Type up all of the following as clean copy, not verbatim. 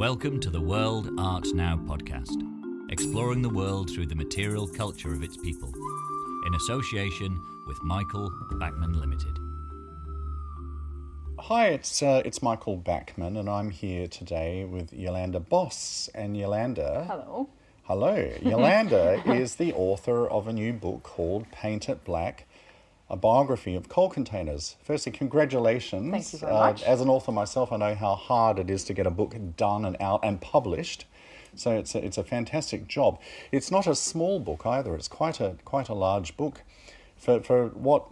Welcome to the World Art Now podcast, exploring the world through the material culture of its people, in association with Michael Backman Limited. Hi, it's Michael Backman, and I'm here today with Jolanda Bos. And Jolanda... Hello. Jolanda is the author of a new book called Paint It Black, a biography of coal containers. Firstly, congratulations. Thank you very much. As an author myself, I know how hard it is to get a book done and out and published. So it's a fantastic job. It's not a small book either. It's quite a large book for what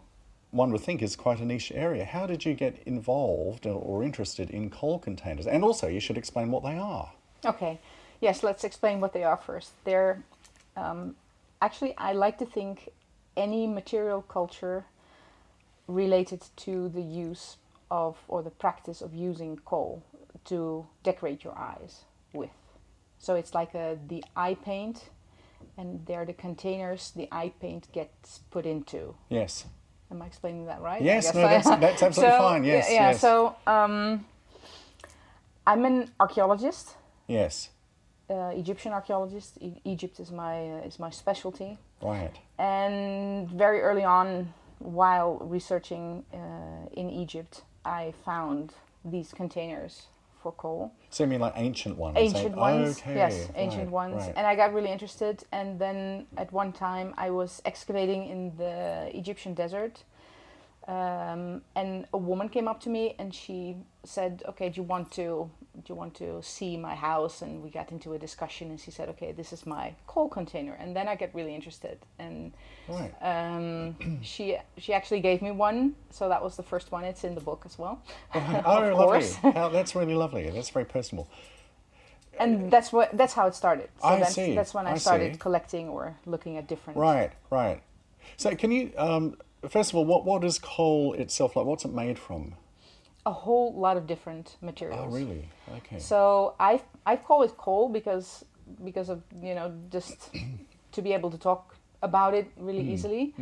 one would think is quite a niche area. How did you get involved or interested in coal containers? And also, you should explain what they are. Okay. Yes, let's explain what they are first. They're actually, I like to think any material culture related to the use of or the practice of using coal to decorate your eyes with. So it's like the eye paint, and they're the containers the eye paint gets put into. Yes. Am I explaining that right? Yes, no, that's absolutely fine. Yes, yeah. yes. So I'm an archaeologist. Yes. Egyptian archaeologist. Egypt is my specialty. Right. And very early on, while researching in Egypt, I found these containers for coal. So you mean like ancient ones? Ancient ones, okay. yes, ancient ones. Right. And I got really interested. And then at one time, I was excavating in the Egyptian desert. And a woman came up to me and she said, "Okay, do you want to see my house?" And we got into a discussion. And she said, "Okay, this is my coal container." And then I get really interested. And right. she actually gave me one. So that was the first one. It's in the book as well. Oh, lovely! That's really lovely. That's very personal. And that's how it started. So I see. That's when I started collecting or looking at different. Right. So can you? First of all, what is coal itself like? What's it made from? A whole lot of different materials. Oh, really? Okay. So I call it coal because of just to be able to talk about it really easily.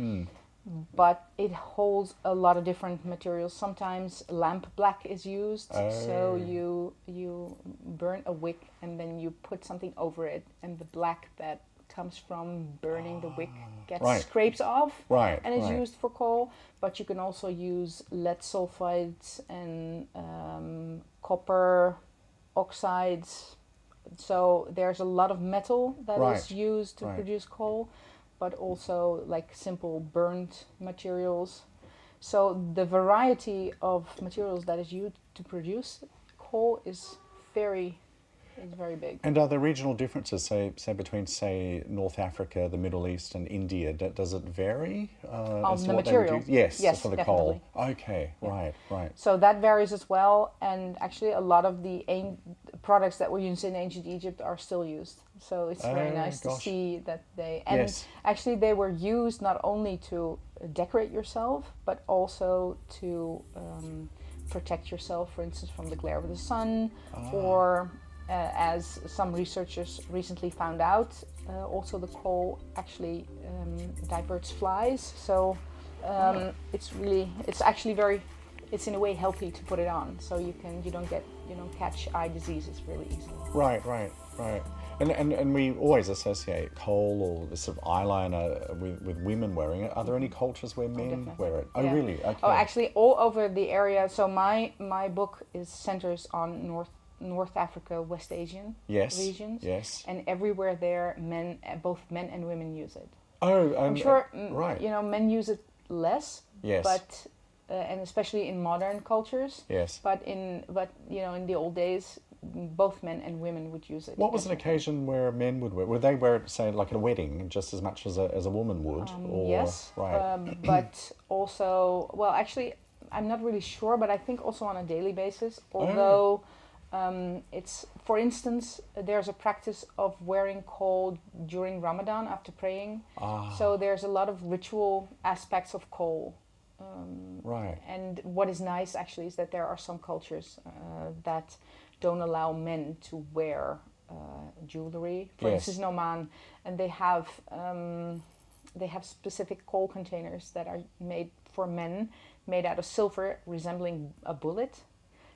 But it holds a lot of different materials. Sometimes lamp black is used. So you burn a wick and then you put something over it, and the black that comes from burning the wick gets scrapes off and is used for coal. But you can also use lead sulfides and copper oxides. So there's a lot of metal that is used to produce coal, but also like simple burnt materials. So the variety of materials that is used to produce coal is very big. And are there regional differences, say between, North Africa, the Middle East, and India? Does it vary? On the material? Yes, for the definitely. coal. Okay, yeah. Right. So that varies as well, and actually a lot of the products that were used in ancient Egypt are still used. So it's very nice to see that they... And actually they were used not only to decorate yourself, but also to protect yourself, for instance, from the glare of the sun, or... as some researchers recently found out, also the coal actually diverts flies. So it's in a way healthy to put it on. So you don't catch eye diseases really easily. Right. And we always associate coal or the sort of eyeliner with women wearing it. Are there any cultures where men wear it? Oh, yeah. Really? Okay. Oh, actually, all over the area. So my book centers on North Africa, West Asian regions. Yes. And everywhere there, both men and women use it. Oh, I'm sure men use it less. Yes. But and especially in modern cultures. Yes. But in the old days, both men and women would use it. What was an occasion where men would wear? Would they wear it, say, like at a wedding, just as much as a woman would? Yes. Right. But also, well, actually, I'm not really sure, but I think also on a daily basis. Although. It's, for instance, there's a practice of wearing coal during Ramadan after praying. So there's a lot of ritual aspects of coal. And what is nice actually is that there are some cultures that don't allow men to wear jewelry. For instance, in Oman, and they have specific coal containers that are made for men, made out of silver, resembling a bullet.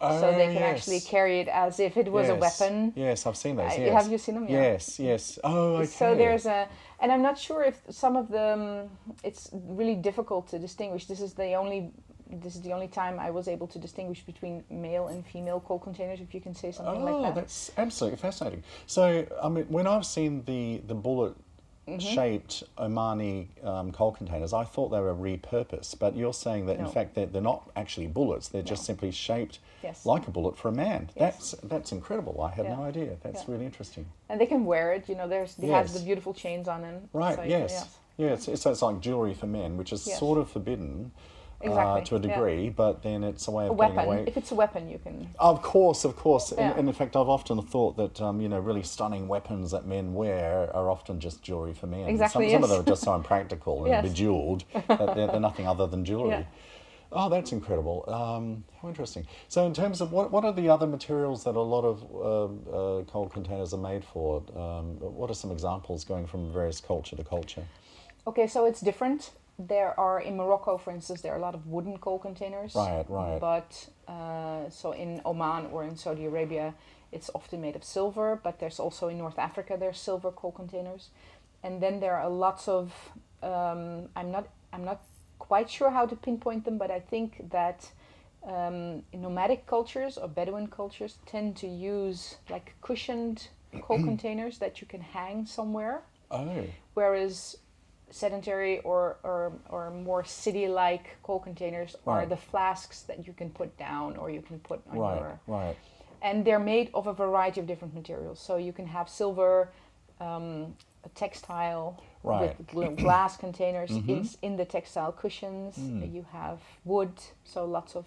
so they can yes. actually carry it as if it was a weapon. Yes, I've seen those. Have you seen them? Yeah. Yes, yes. Oh, okay. So there's and I'm not sure if some of them, it's really difficult to distinguish. This is the only time I was able to distinguish between male and female coal containers, if you can say something like that. Oh, that's absolutely fascinating. So, I mean, when I've seen the bullet shaped Omani coal containers, I thought they were repurposed, but you're saying that in fact they're not actually bullets, they're just simply shaped like a bullet for a man. Yes. That's incredible. I had no idea. That's really interesting. And they can wear it, they have the beautiful chains on them. Right, so yes. Yeah, so it's like jewellery for men, which is sort of forbidden. Exactly. To a degree, but then it's a way of weapon. getting away. If it's a weapon, you can. Of course. Yeah. And in fact, I've often thought that really stunning weapons that men wear are often just jewelry for men. Exactly. Some of them are just so impractical and bejeweled that they're nothing other than jewelry. Yeah. Oh, that's incredible. How interesting. So, in terms of what are the other materials that a lot of coal containers are made for? What are some examples going from various culture to culture? Okay, so it's different. There are, in Morocco, for instance, there are a lot of wooden coal containers. Right. But, so in Oman or in Saudi Arabia, it's often made of silver, but there's also in North Africa, there's silver coal containers. And then there are lots of, I'm not quite sure how to pinpoint them, but I think that nomadic cultures or Bedouin cultures tend to use like cushioned coal containers that you can hang somewhere. Oh. Whereas sedentary or more city-like coal containers are the flasks that you can put down or you can put on your... Right. And they're made of a variety of different materials. So you can have silver, textile with glass containers in the textile cushions. You have wood, so lots of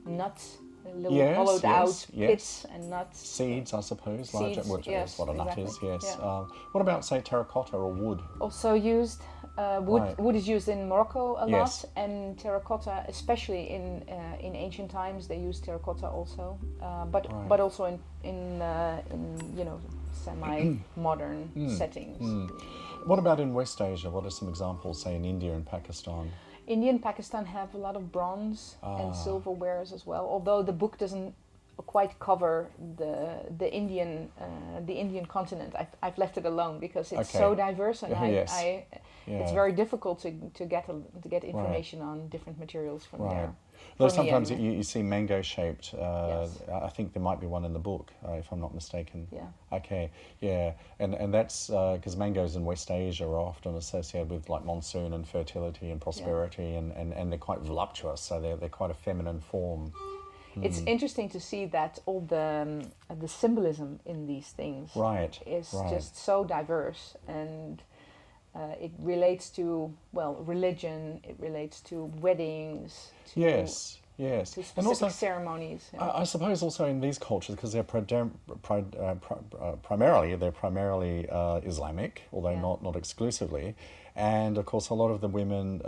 nuts, little hollowed out pits and nuts. Seeds, I suppose. Seeds, which is what a nut is, yes. Yeah. What about, say, terracotta or wood? Also used. Wood is used in Morocco a Yes. lot, and terracotta, especially in ancient times, they used terracotta also, but also in semi-modern settings. What about in West Asia? What are some examples, say, in India and Pakistan? India and Pakistan have a lot of bronze and silver wares as well. Although the book doesn't quite cover the Indian continent, I've left it alone because it's so diverse, and it's very difficult to get information on different materials from there. Though sometimes you see mango shaped. I think there might be one in the book, if I'm not mistaken. Yeah. Okay. Yeah. And that's because mangoes in West Asia are often associated with like monsoon and fertility and prosperity, and they're quite voluptuous. So they're quite a feminine form. It's interesting to see that all the symbolism in these things is just so diverse, and it relates to religion. It relates to weddings. Yes. To specific ceremonies. I suppose also in these cultures, because they're primarily Islamic, although not exclusively, and of course a lot of the women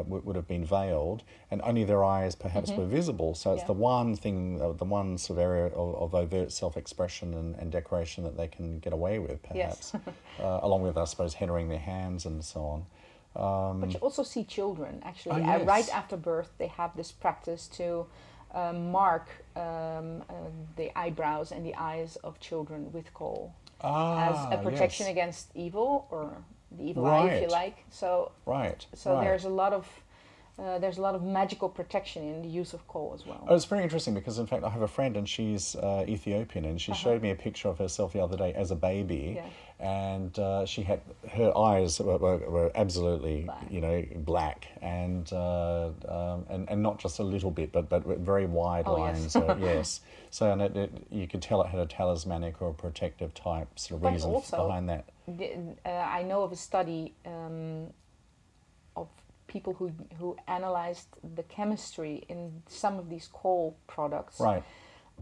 would have been veiled, and only their eyes perhaps were visible. So it's the one thing, the one sort of area of overt self-expression and decoration that they can get away with, perhaps, along with, I suppose, headering their hands and so on. But you also see children, actually. Right after birth, they have this practice to mark the eyebrows and the eyes of children with coal as a protection against evil, or the evil eye, if you like. So there's a lot of magical protection in the use of coal as well. Oh, it's very interesting because, in fact, I have a friend and she's Ethiopian, and she showed me a picture of herself the other day as a baby, and she had her eyes were absolutely black, and not just a little bit, but very wide lines. Yes. So you could tell it had a talismanic or a protective type sort of reason behind that. I know of a study of people who analyzed the chemistry in some of these coal products. Right.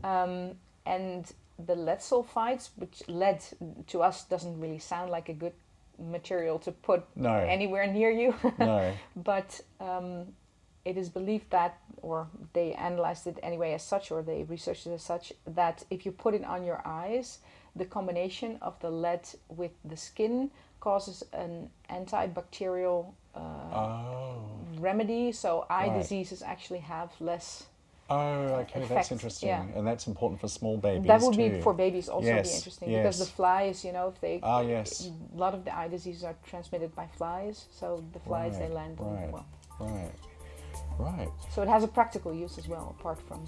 And the lead sulfides, which lead to us doesn't really sound like a good material to put anywhere near you. No. But it is believed that, or they analyzed it anyway as such, or they researched it as such, that if you put it on your eyes, the combination of the lead with the skin causes an antibacterial remedy, so eye diseases actually have less okay, that's effects, interesting. yeah. And that's important for small babies That would too. be for babies also Yes, be interesting yes. because the flies, if they yes. a lot of the eye diseases are transmitted by flies, so the flies they land on well. Right. So it has a practical use as well, apart from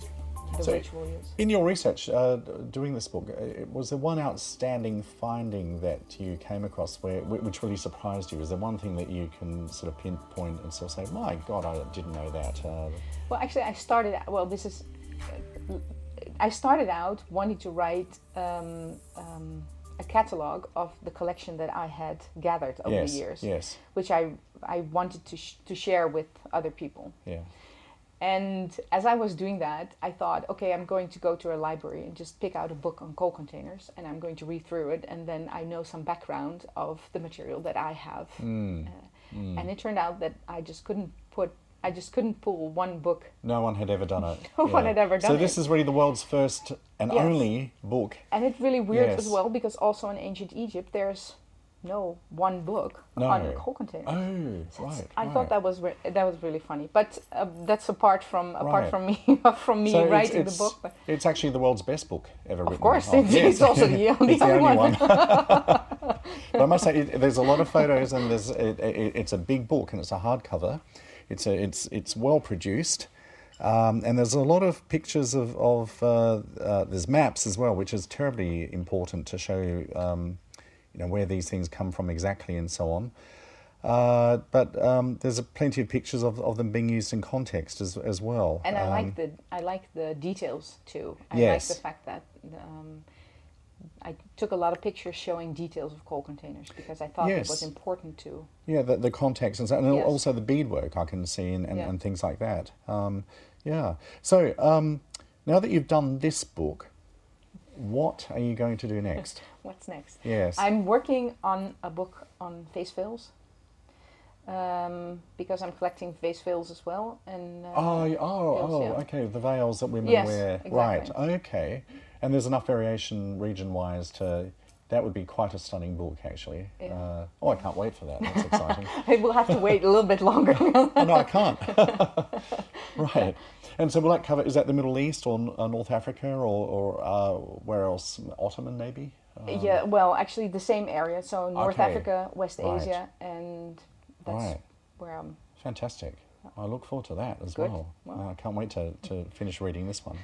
the ritual use. In your research, doing this book, was there one outstanding finding that you came across which really surprised you? Is there one thing that you can sort of pinpoint and sort of say, my God, I didn't know that? Well, actually, I started out wanting to write a catalogue of the collection that I had gathered over the years, which I wanted to share with other people. Yeah. And as I was doing that, I thought, okay, I'm going to go to a library and just pick out a book on coal containers, and I'm going to read through it, and then I know some background of the material that I have. And it turned out that I just couldn't pull one book. No one had ever done it. No one had ever done it. So this is really the world's first and only book. And it's really weird as well, because also in ancient Egypt, there's no one book on coal containers. Oh, right. I thought that was really funny, but that's apart from me So writing the book. But it's actually the world's best book ever written. of course, it's also the only one. But I must say, there's a lot of photos, and it's a big book, and it's a hardcover. It's well produced. And there's a lot of pictures of there's maps as well, which is terribly important to show you where these things come from exactly and so on. But there's plenty of pictures of them being used in context as well. And I like the details too. I like the fact that I took a lot of pictures showing details of coal containers because I thought it was important to. Yeah, the context and also the beadwork I can see and things like that. So now that you've done this book, what are you going to do next? What's next? Yes. I'm working on a book on face veils because I'm collecting face veils as well. And okay, the veils that women wear. Exactly. Right, okay. And there's enough variation region-wise that would be quite a stunning book, actually. Yeah. I can't wait for that. That's exciting. I will have to wait a little bit longer. No, I can't. Right. And so will that cover, is that the Middle East or North Africa or where else? Ottoman, maybe? Yeah, well, actually the same area. So North Africa, West Asia, and that's where I'm... Fantastic. I look forward to that as well. I can't wait to finish reading this one.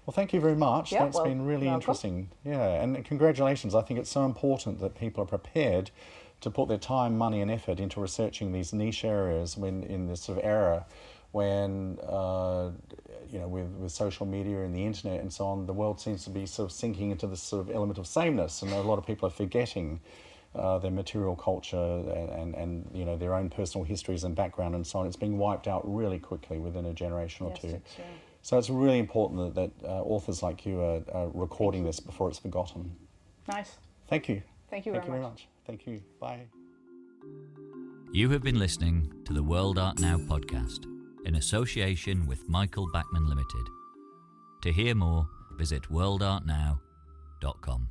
Well, thank you very much. That's been really interesting. Yeah, and congratulations. I think it's so important that people are prepared to put their time, money and effort into researching these niche areas when in this sort of era when, with social media and the internet and so on, the world seems to be sort of sinking into this sort of element of sameness, and a lot of people are forgetting their material culture and their own personal histories and background and so on. It's being wiped out really quickly within a generation or two. So it's really important that authors like you are recording this before it's forgotten. Nice. Thank you. Thank you very much. Thank you. Bye. You have been listening to the World Art Now podcast in association with Michael Backman Limited. To hear more, visit worldartnow.com.